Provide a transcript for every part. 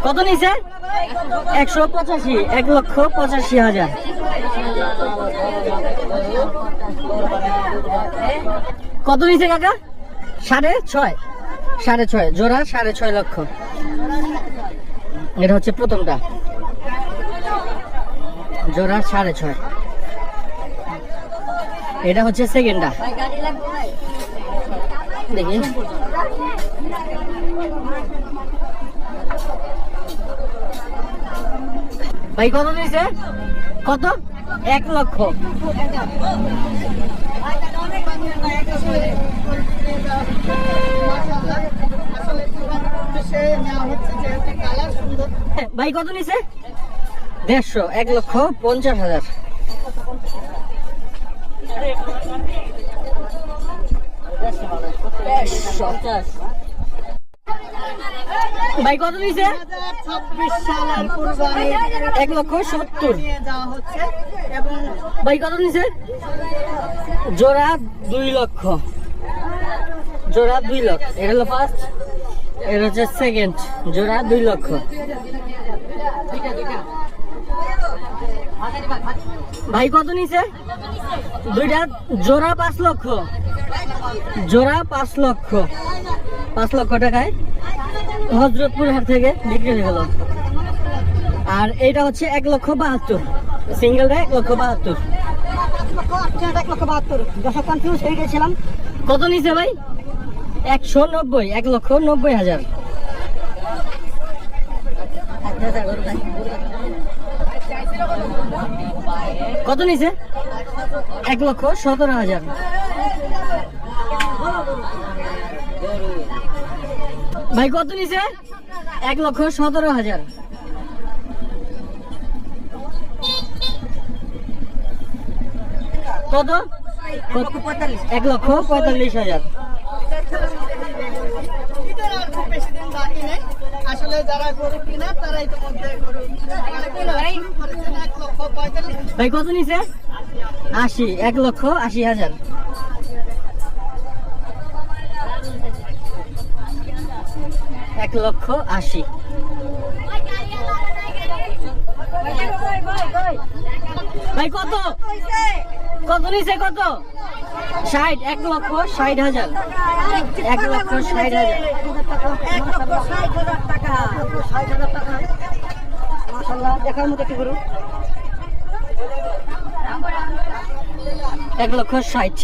কত নিছে? 185, 1,85,000। কত নিছে কাকা? 6.5, 6.5 জোড়া, 6.5 লক্ষ। এটা হচ্ছে প্রথমটা, জোড়া 6.5। এটা হচ্ছে সেকেন্ডটা, দেখি। ভাই কত দিয়েছে? কত? 1 লক্ষ। ভাই কত নিছে? 150, 1,50,000। ভাই কত নিছে? 1,70,000। ভাই কত নিছে? জোড়া 2 লক্ষ, জোড়া 2 লক্ষ। এটা হলো ফার্স্ট, এটা হচ্ছে সেকেন্ড, জোড়া 2 লক্ষ। ভাই কত নিছে? দুইটা জোড়া 5 লক্ষ, জোড়া 5 লক্ষ, 5 লক্ষ টাকায় হজরতপুর হাট থেকে বিক্রি হয়ে গেল। আর এটা হচ্ছে 1,72,000, সিঙ্গেলটা 1,72,000। দর্শক কনফিউজ হয়ে গেছিলাম। কত নিছে ভাই? 190, 1,90,000। কত নিছে? 1,17,000। ভাই কত নিছে? 1,17,000। কত? 1,45,000। আসলে যারা গরু কিনা তারাই তো মধ্যে গরু করেছেন। 1,45,000। ভাই কত নিছে? 80, 1,80,000। এক লক্ষ 80। ভাই কত? কত নিছে? কত? 60, 1,60,000। 1,60,000। মাশাআল্লাহ, দেখার মতো কি গরু। 1,60,000।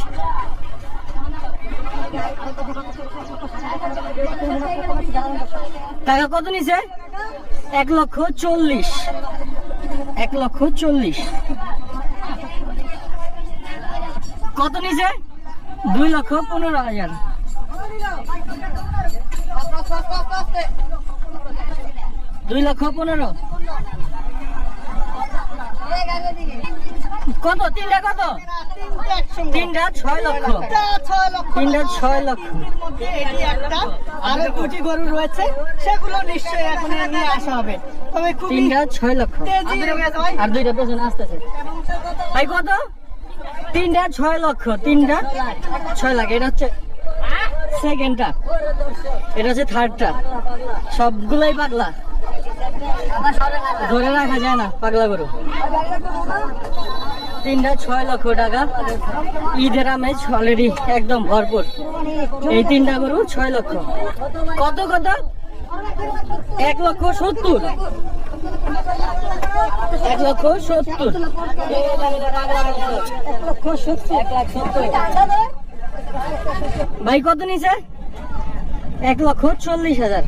টাকা কত নিছে? 1,40,000। 1,40,000। কত নিছে? 2,15,000। 2,15,000। কত? তিনটা কত? তিনটা 6 লক্ষ। তিনটা 6 লক্ষ। আরো দুটি গরু রয়েছে, সেগুলো নিশ্চয়ই এখন নিয়ে আসা হবে। তবে তিনটা 6 লক্ষ। আর দুইটা পেছনে আসতেছে। ভাই কত? তিনটা 6 লক্ষ। তিনটা 6 লাখ। এটা হচ্ছে সেকেন্ডটা, এটা হচ্ছে থার্ডটা। সবগুলাই পাগলা, ধরে রাখা যায় না পাগলা গরু। তিনটা 6 লক্ষ টাকা। ঈদের আমেজ অলরেডি একদম ভরপুর। এই তিনটা গরু 6 লক্ষ। কত? কত? 1,70,000। 1,70,000। ভাই কত নিছে? 1,40,000।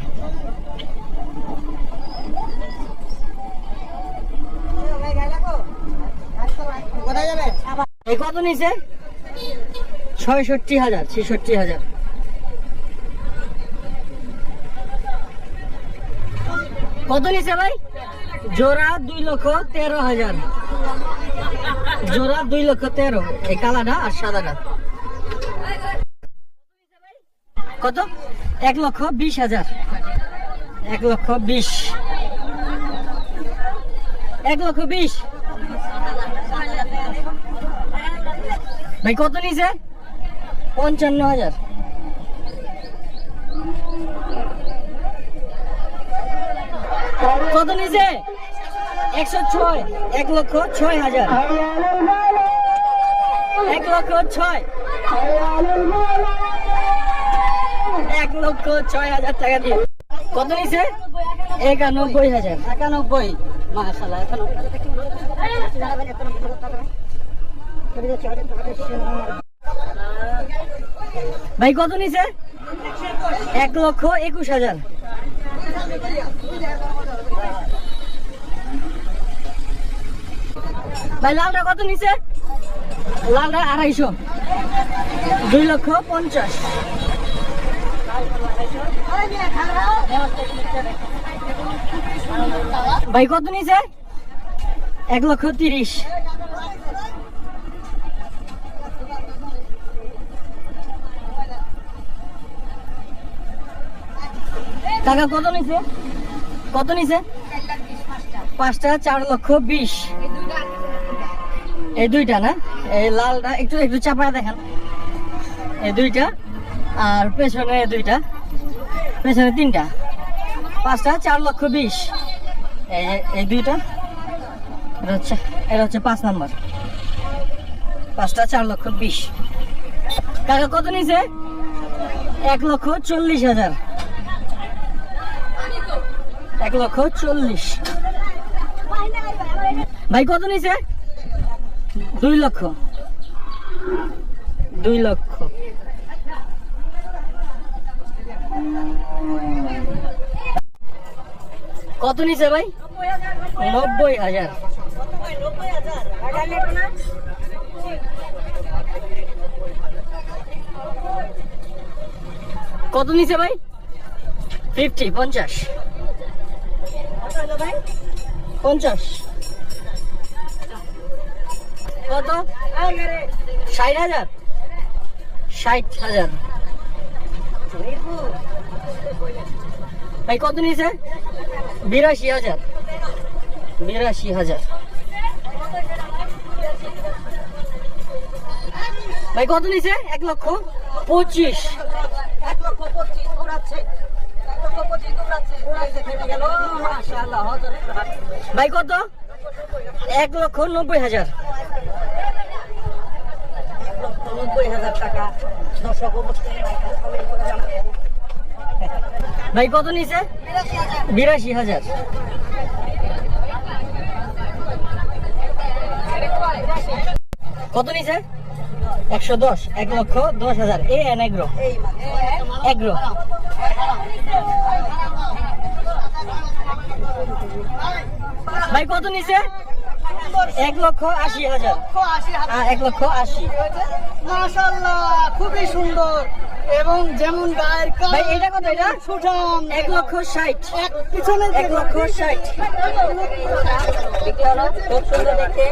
এই কত নিছে? 66,000, 66,000। কত নিছে ভাই? জোড়া 2,13,000। জোড়া 2,13,000। এই কালাটা আর সাদাটা। কত? 1,20,000। 1,20,000। 1,20,000। ভাই কত নিছে? 55,000। কত নিছে? 106, 1,06,000, 1,06,000, 1,06,000 টাকা দিয়ে। কত নিছে? 91,000, 91, মাশাআল্লাহ। ভাই কত নিছে? 1,21,000। ভাই লালটা কত নিছে? লালটা 250, 2,50,000। ভাই কত নিছে? 1,30,000। টাকা কত নিছে? কত নিছে? 5টা 4,20,000। এই দুইটা না, এই লালটা একটু একটু চাপায় দেখেন। এই দুইটা আর পেছনে দুইটা, পেছনে 3টা, 5টা 4,20,000। এই দুইটা, এটা হচ্ছে 5 নাম্বার, 5টা 4,20,000। টাকা কত নিছে? 1,40,000, 1,40,000। ভাই কত নিছে? 2 লক্ষ, 2 লক্ষ। কত নিছে ভাই? 90,000। কত নিছে ভাই? 50, 50, 50। কত? 60,000, 60,000। ভাই কত নিছে? 82,000, 82,000। ভাই কত নিছে? 1,25,000, 1,25,000। ভাই কত? 1,90,000, 1,90,000 টাকা। ভাই কত নিছে? 82,000। কত নিছে? 110, 1,10,000। Agro, agro. ভাই কত নিছে? 1,80,000, 1,80,000। মাশাআল্লাহ, খুবই সুন্দর এবং যেমন গায়ের কাজ। ভাই এটা কত? এটা সুঠাম। 1,60,000, পিছনে 1,60,000। খুব সুন্দর দেখতে।